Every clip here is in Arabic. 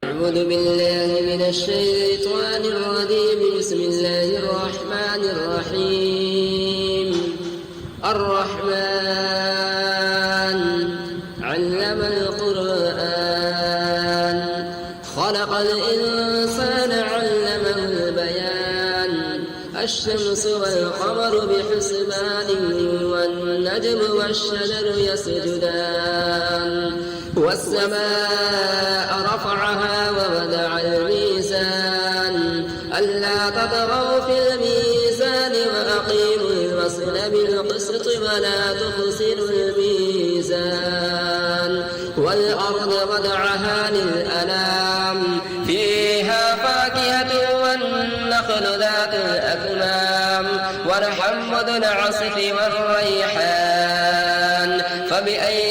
أعوذ بالله من الشيطان الرجيم. بسم الله الرحمن الرحيم. الرحمن علم القرآن خلق الإنسان علمه البيان. الشمس والقمر بحسبان والنجم والشجر يسجدان والسماء رفعها ووضع الميزان ألا تطغوا في الميزان وأقيموا الوزن بالقسط ولا تخسروا الميزان. والأرض وضعها للأنام فيها فاكهة والنخل ذات الأكمام والحب ذو العصف والريحان. فبأي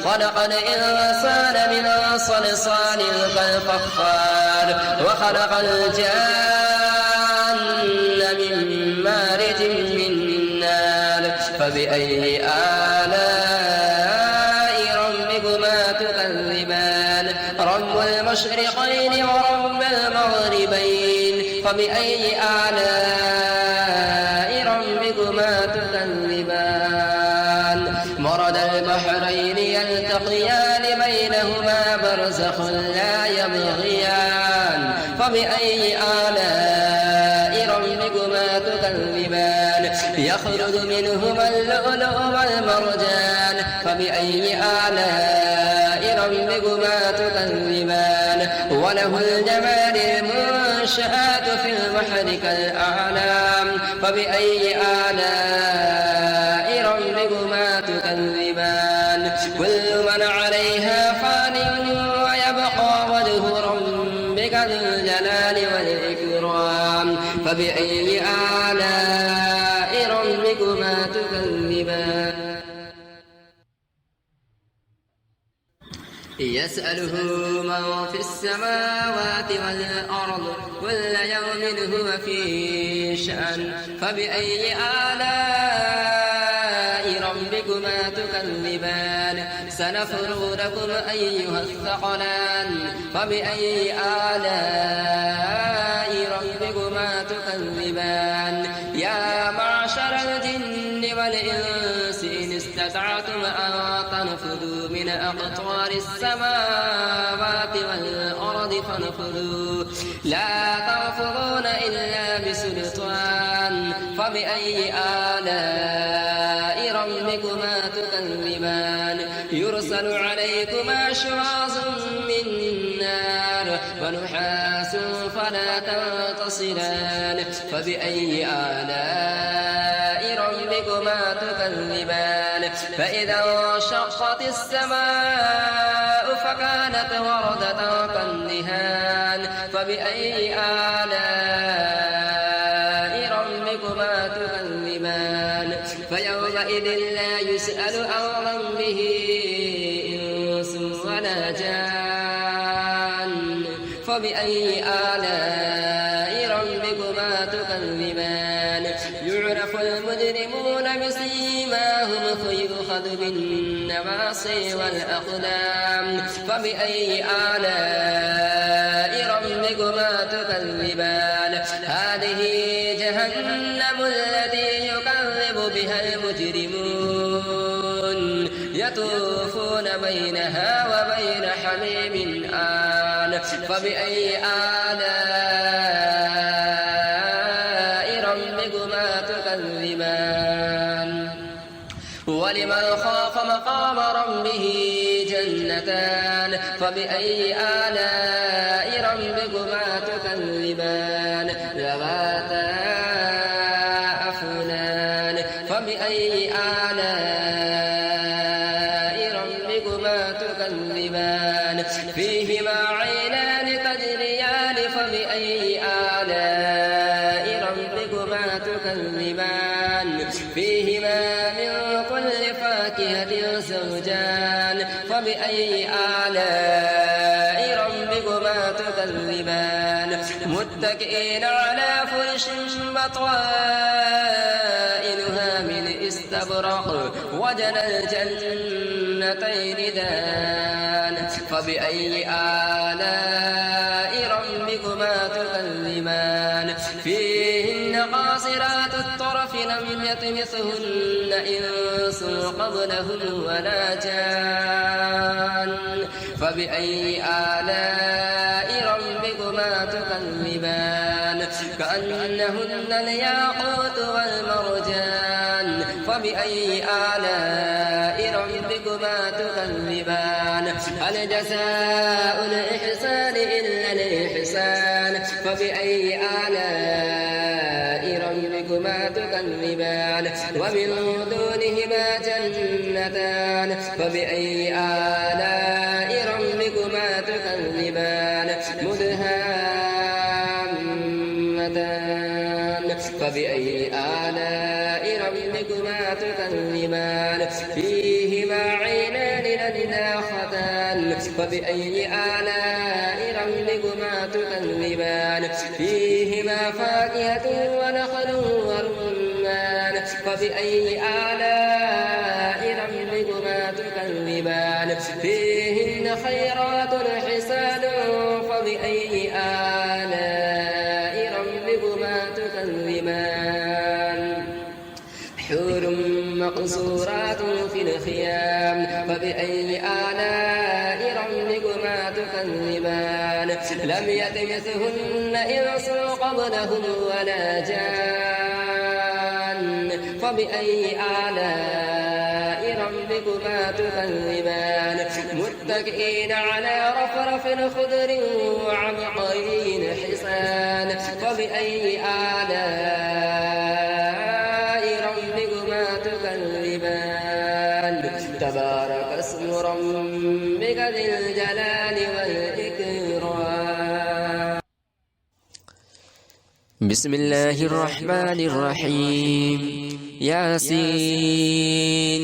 خلق الإنسان من صلصال كالفخار وخلق الجان من مارج من نار. فبأي آلاء ربكما تكذبان؟ رب المشرقين ورب المغربين. فبأي آلاء ربكما تكذبان؟ مرج البحرين يلتقيان بينهما برزخ لا يبغيان. فبأي آلاء ربكما تكذبان؟ يخرج منهما اللؤلؤ والمرجان. فبأي آلاء ربكما تكذبان؟ وله الجمال المنشآت في البحر كالأعلام. فبأي آلاء ربكما تكذبان؟ كل من عليها فان ويبقى وجه ربك ذو الجلال والإكرام. فبأي آلاء ربكما تكذبان؟ يسأله من في السماوات والأرض كل يوم هو في شأن. فبأي آلاء ربكما تكذبان؟ سنفرغ لكم أيها الثقلان. فبأي آلاء ربكما تكذبان؟ يا معشر الجن والإنس إن استطعتم أن تنفذوا من أقطار السماوات والأرض فانفذوا لا تنفذون إلا بسلطان. فبأي آلاء ربكما تكذبان؟ يرسل عليكما شواظ من نار ونحاس فلا تنتصران. فبأي آلاء ربكما تكذبان؟ فإذا انشقت السماء فكانت وردة كالدهان. فبأي آلاء ربكما تكذبان؟ فيومئذ لا يسأل عن ذنبه إنس ولا جان. فبأي آلاء ربكما تكذبان؟ يعرف المجرمون بسيماهم فيؤخذ بالنواصي والأقدام. فبأي آلاء ربكما تكذبان؟ هذه جهنم التي يكذب بها المجرمون يطوفون بينها وبين حميم آن. فبأي آلاء ربكما تكذبان؟ ولمن خاف مقام ربه جنتان. فبأي آلاء ربكما تكذبان؟ ذواتا أفنان. فبأي آلاء ربكما تكذبان؟ فيهما عينان تجريان. فبأي آلاء ربكما تكذبان؟ فيهما من كل فاكهة زوجان. فبأي آلاء ربكما تكذبان؟ متكئين على فرش بطائنها من استبرق وجنى الجنتين دان فبأي آلاء ربكما تكذبان فيهن قاصرات الطرف لم يطمثهن إنس قبلهم ولا جان فبأي آلاء ربكما تكذبان كأنهن الياقوت والمرجان فبأي آلاء ربكما تكذبان هل جزاء الإحسان إلا الإحسان فبأي آلاء ربكما تكذبان ومن دونهما جنتان فبأي آلاء ربكما تكذبان مدهامتان فبأي آلاء ربكما تكذبان فيهما عينان نضاختان فبأي آلاء ربكما تكذبان فيهما فاكهة ونخل ورمان فبأي آلاء ربكما تكذبان فيهن خيرات حسان فبأي آلاء ربكما تكذبان حور مقصورات في الخيام فبأي آلاء ربكما تكذبان لم يطمثهن إنس قبلهم ولا جان فبأي آلاء ربكما تكذبان متكئين على رفرف خضر وعبقري حسان فبأي آلاء ربكما تكذبان تبارك اسم ربك ذي الجلال والإكرام. بسم الله الرحمن الرحيم ياسين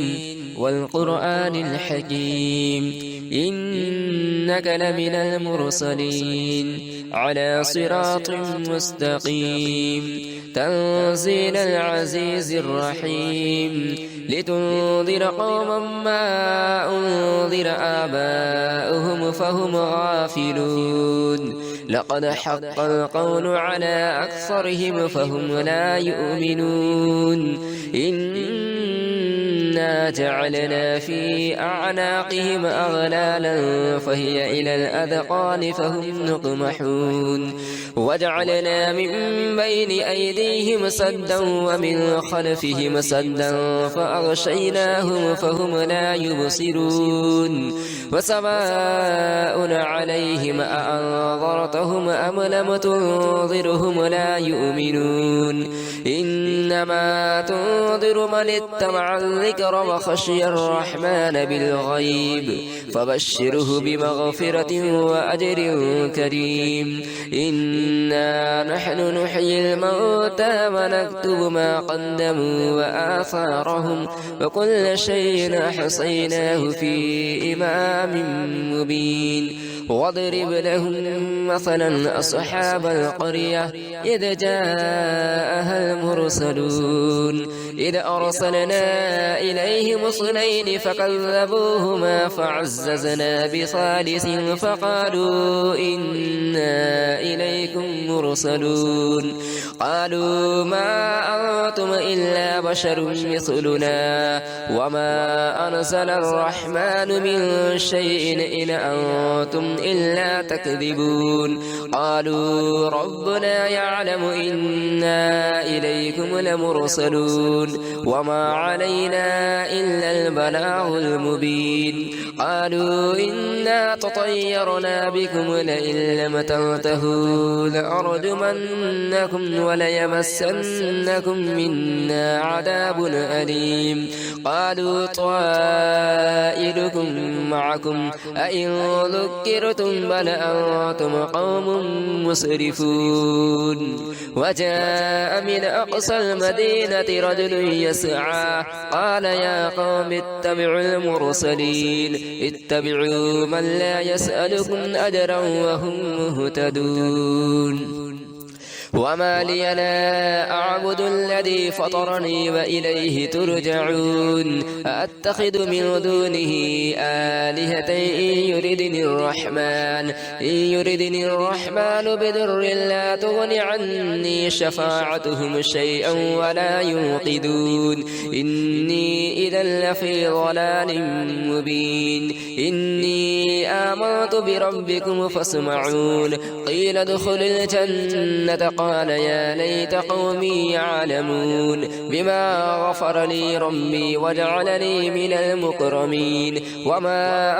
والقرآن الحكيم إنك لمن المرسلين على صراط مستقيم تنزيل العزيز الرحيم لتنذر قوما ما أنذر آباؤهم فهم غافلون لقد حق القول على أكثرهم فهم لا يؤمنون إنا جعلنا في أعناقهم أغلالا فهي إلى الأذقان فهم مقمحون وجعلنا من بين أيديهم سدا ومن خلفهم سدا فأغشيناهم فهم لا يبصرون وسواء عليهم أأنذرتهم أم لم تنذرهم لا يؤمنون إنما تنذر من اتبع الذكر وخشي الرحمن بالغيب فبشره بمغفرة وأجر كريم إنا نحن نحيي الموتى ونكتب ما قدموا وآثارهم وكل شيء أحصيناه في إمام مبين واضرب لهم مثلا أصحاب القرية إذ جاءها المرسلون إذ أرسلنا إليهم اثنين فكذبوهما فعززنا بثالث فقالوا إنا إليكم مرسلون قالوا ما أنتم إلا بشر مثلنا وما أنزل الرحمن من شيء إن أنتم إلا تكذبون قالوا ربنا يعلم إنا إليكم لمرسلون وما علينا إلا البلاغ المبين قالوا إنا تطيرنا بكم لئن لم تنتهوا لأرجمنكم وليمسنكم منا عذاب أليم قالوا طائركم معكم أئن ذكرتم بل أنتم قوم مسرفون وجاء من أقصى المدينة رجل يسعى قال يا قوم اتبعوا المرسلين اتبعوا من لا يسألكم أجرا وهم مهتدون وما لي لا أعبد الذي فطرني وإليه ترجعون أأتخذ من دونه آلهة إن يردني الرحمن بضر لا تغن عني شفاعتهم شيئا ولا ينقذون إني إذا لفي ضلال مبين إني آمنت بربكم فاسمعون قيل ادخل الجنة قال يا ليت قومي يعلمون بما غفر لي ربي وجعلني من المكرمين وما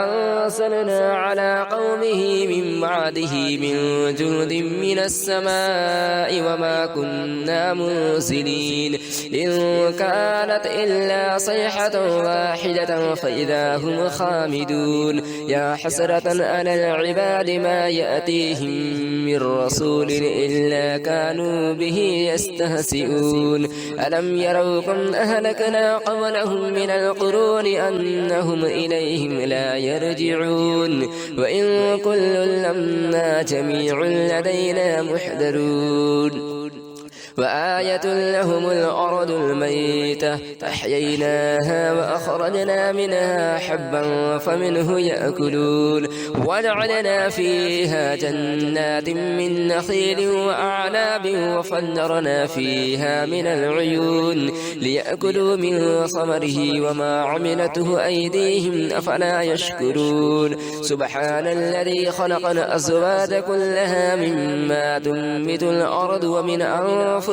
أرسلنا على قومه من بعده من جند من السماء وما كنا منزلين إن كانت إلا صيحة واحدة فإذا هم خامدون يا حسرة على العباد ما يأتيهم من رسول إلا كانوا به يستهزئون ألم يروا كم أهلكنا قبلهم من القرون أنهم إليهم لا يرجعون وإن كل لما جميع لدينا محضرون وآية لهم الأرض الميتة أحييناها وأخرجنا منها حبا فمنه يأكلون وجعلنا فيها جنات من نخيل وأعناب وفجرنا فيها من العيون ليأكلوا من ثمره وما عملته أيديهم أفلا يشكرون سبحان الذي خلق الأزواج كلها مما تنبت الأرض ومن أنفسهم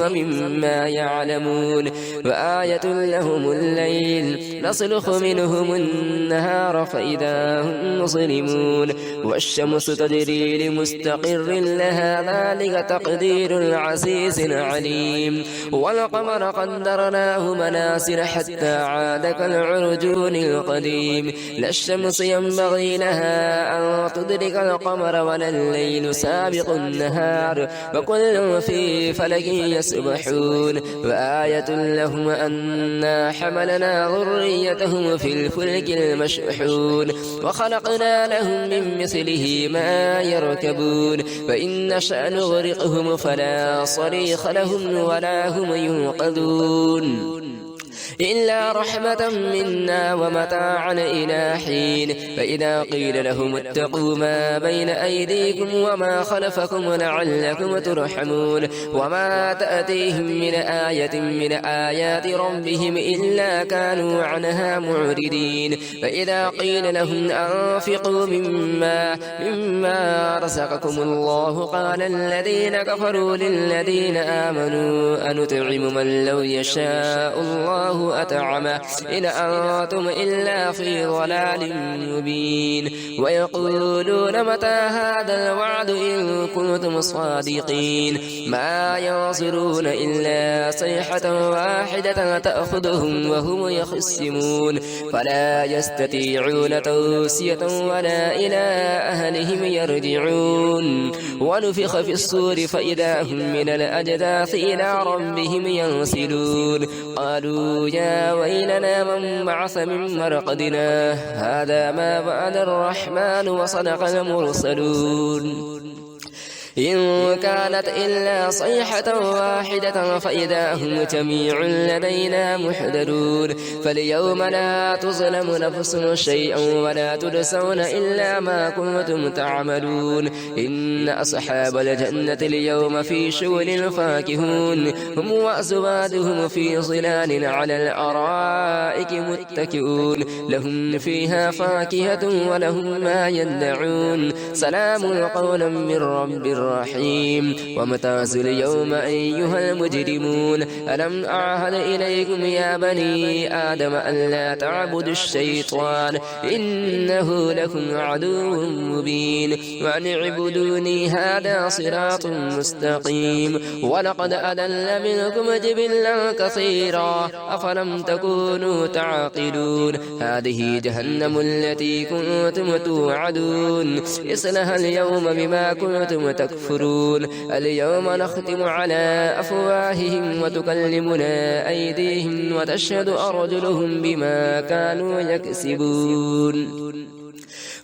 ومما يعلمون وآية لهم الليل نسلخ منهم النهار فإذا هم مظلمون والشمس تجري لمستقر لها ذلك تقدير العزيز العليم والقمر قدرناه منازل حتى عاد كالعرجون القديم لا الشمس ينبغي لها أن تدرك القمر ولا الليل سابق النهار وكل في فلك يسبحون وآية لهم أنا حملنا ذريتهم في الفلك المشحون وخلقنا لهم من مثله ما يركبون فإن نشأ نغرقهم فلا صريخ لهم ولا هم ينقذون إلا رحمة منا ومتاعا إلى حين فإذا قيل لهم اتقوا ما بين أيديكم وما خلفكم لعلكم ترحمون وما تأتيهم من آية من آيات ربهم إلا كانوا عنها معرضين فإذا قيل لهم أنفقوا مما رزقكم الله قال الذين كفروا للذين آمنوا أنطعم من لو يشاء الله أطعمه إن أنتم إلا في ضلال مبين ويقولون متى هذا الوعد إن كنتم صادقين ما ينظرون إلا صيحة واحدة تأخذهم وهم يخصمون فلا يستطيعون توصية ولا إلى أهلهم يرجعون ونفخ في الصور فإذا هم من الأجداث إلى ربهم ينسلون قالوا يا ويلنا من بعث من مرقدنا هذا ما وعد الرحمن وصدق المرسلون إن كانت إلا صيحة واحدة فإذا هم جميع لدينا محضرون فاليوم لا تظلم نفس شيئا ولا تجزون إلا ما كنتم تعملون إن أصحاب الجنة اليوم في شغل فاكهون هم وأزواجهم في ظلال على الأرائك متكئون لهم فيها فاكهة ولهم ما يدعون سلام قولا من رب الرحيم وامتازوا اليوم أيها المجرمون ألم أعهد إليكم يا بني آدم ألا تعبدوا الشيطان إنه لكم عدو مبين وأن اعبدوني هذا صراط مستقيم ولقد أضل منكم جبلا كثيرا أفلم تكونوا تعقلون هذه جهنم التي كنتم توعدون اصلها اليوم بما كنتم تكفرون اليوم نختم على أفواههم وتكلمنا أيديهم وتشهد أرجلهم بما كانوا يكسبون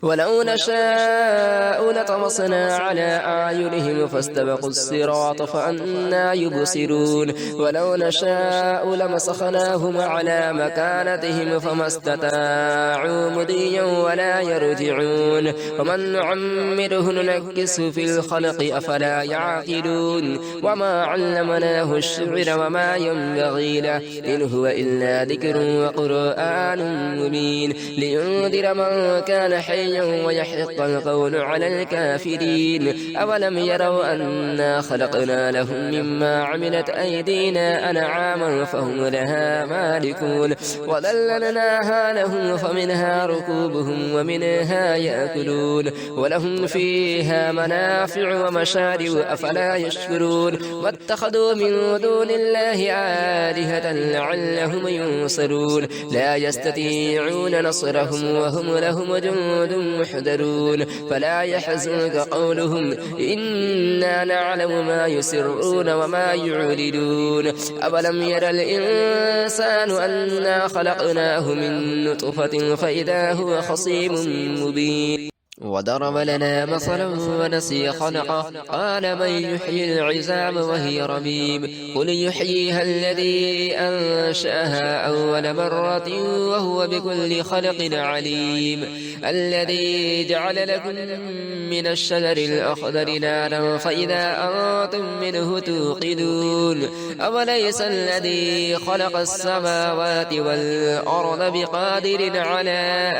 ولو نشاء لطمسنا على أعينهم فاستبقوا الصراط فأنى يبصرون ولو نشاء لمسخناهم على مكانتهم فما استطاعوا مضيا ولا يرجعون ومن نعمره ننكسه في الخلق أفلا يعقلون وما علمناه الشعر وما ينبغي له إن هو إلا ذكر وقرآن مبين لينذر من كان حيا ويحق القول على الكافرين أولم يروا أنا خلقنا لهم مما عملت أيدينا أنعاما فهم لها مالكون وذللناها لهم فمنها ركوبهم ومنها يأكلون ولهم فيها منافع ومشارب أفلا يشكرون واتخذوا من دون الله آلهة لعلهم ينصرون لا يستطيعون نصرهم وهم لهم جند محضرون فلا يحزنك قولهم إنا نعلم ما يسرون وما يعلنون أولم ير الإنسان أنا خلقناه من نطفة فإذا هو خصيم مبين وضرب لنا مثلا ونسي خلقه قال من يحيي العظام وهي رميم قل يحييها الذي أنشأها أول مرة وهو بكل خلق عليم الذي جعل لكم من الشجر الأخضر نارا فإذا أنتم منه توقدون أوليس الذي خلق السماوات والأرض بقادر على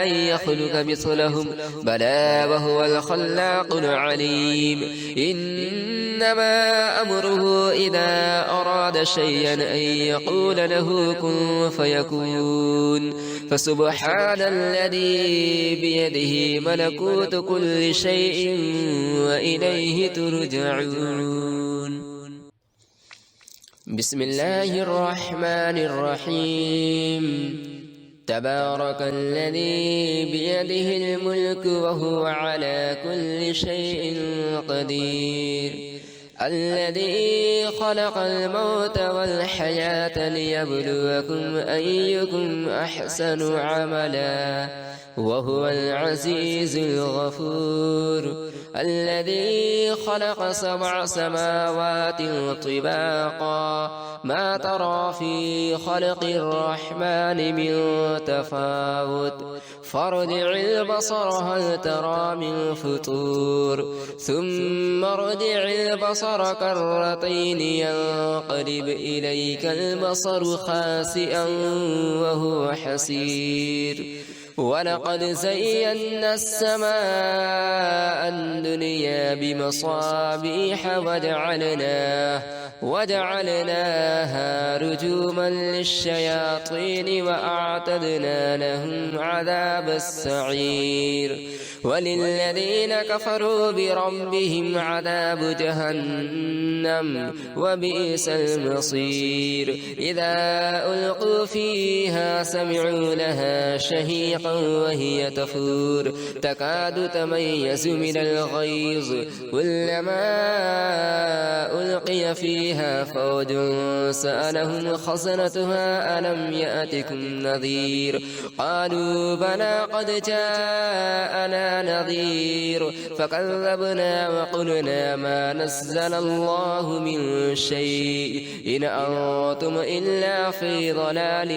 أن يخلق مثلهم بلى وهو الخلاق العليم إنما أمره إذا أراد شيئا أن يقول له كن فيكون فسبحان الذي بيده ملكوت كل شيء وإليه ترجعون بسم الله الرحمن الرحيم تبارك الذي بيده الملك وهو على كل شيء قدير الذي خلق الموت والحياة ليبلوكم أيكم أحسن عملا وهو العزيز الغفور الذي خلق 7 سماوات طباقا ما ترى في خلق الرحمن من تفاوت فارجع البصر هل ترى من فطور ثم ارجع البصر كرتين ينقلب إليك البصر خاسئا وهو حسير ولقد زينا السماء الدنيا بمصابيح وجعلناها رجوما للشياطين وأعتدنا لهم عذاب السعير وللذين كفروا بربهم عذاب جهنم وبئس المصير إذا ألقوا فيها سمعوا لها شهيقا وهي تفور تكاد تميز من الغيظ كلما ألقي فيها فوج سألهم خزنتها ألم يأتكم نذير قالوا بلى قد جاءنا نذير فكذبنا وقلنا ما نزل الله من شيء إن أنتم إلا في ضلال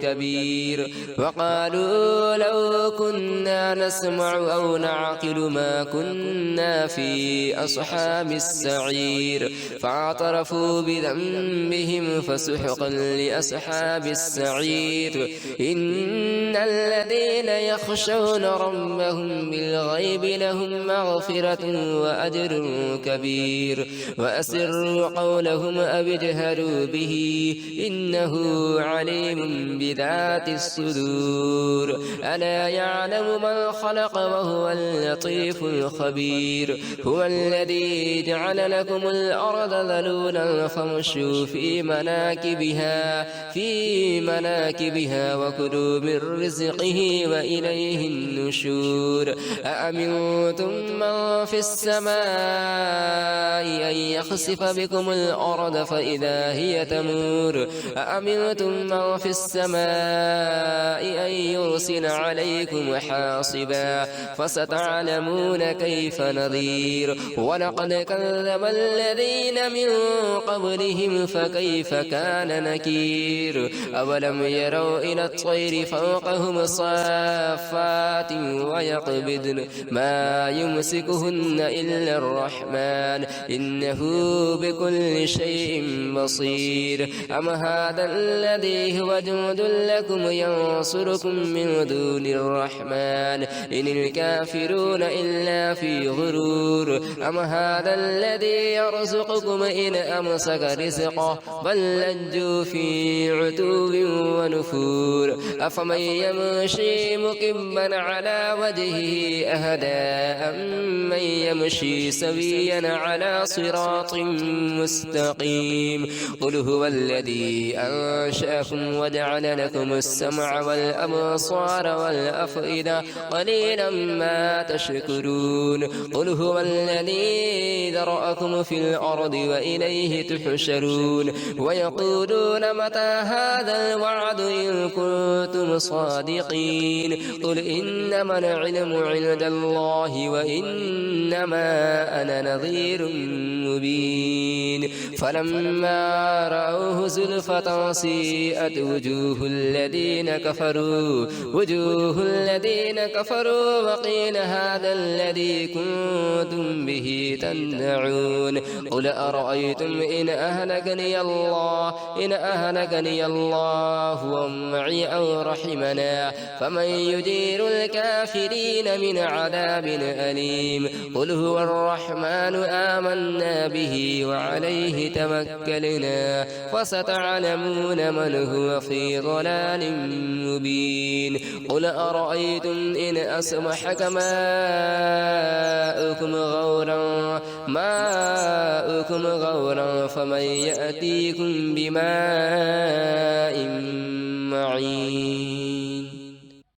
كبير وقالوا لو كنا نسمع أو نعقل ما كنا في أصحاب السعير فاعترفوا بذنبهم فسحقا لأصحاب السعير إن الذين يخشون ربهم بالغيب لهم مغفرة وأجر كبير وأسروا قولهم أو اجهروا به إنه عليم بذات الصدور ألا يعلم من خلق وهو اللطيف الخبير هو الذي جعل لكم الأرض ذلولا ذلولا فامشوا في مناكبها وكلوا من رزقه وإليه النشور أأمنتم من في السماء أن يخسف بكم الأرض فإذا هي تمور أأمنتم من في السماء أن يرسل عليكم حاصبا فستعلمون كيف نذير ولقد كذب الذين من قبلهم فكيف كان نكير أولم يروا إلى الطير فوقهم صافات ويقبضن ما يمسكهن إلا الرحمن إنه بكل شيء بصير أم هذا الذي هو جند لكم ينصركم من دون الرحمن إن الكافرون إلا في غرور أم هذا الذي يرزقكم إن أمسك رزقه بل لجوا في عتو ونفور أفمن يمشي مكبا على وجهه أهدى أمن يمشي سويا على صراط مستقيم قل هو الذي أنشأكم وجعل لكم السمع والأبصار والأفئدة قليلا ما تشكرون قل هو الذي ذرأكم في الأرض وإليه تحشرون ويقولون متى هذا الوعد إن كنتم صادقين قل إنما العلم عند الله وإنما أنا نذير مبين فلما رأوه زلفة سيئت وجوه الذين كفروا وقيل هذا الذي كنتم به تدعون قل أرأيتم إن أهلكني الله ومعي أو رحمنا فمن يجير الكافرين من عذاب أليم قل هو الرحمن آمنا به وعليه توكلنا فستعلمون من هو في ضلال مبين قل أرأيتم إن أصبحك ماؤكم غورا فمن يأتيكم بماء معين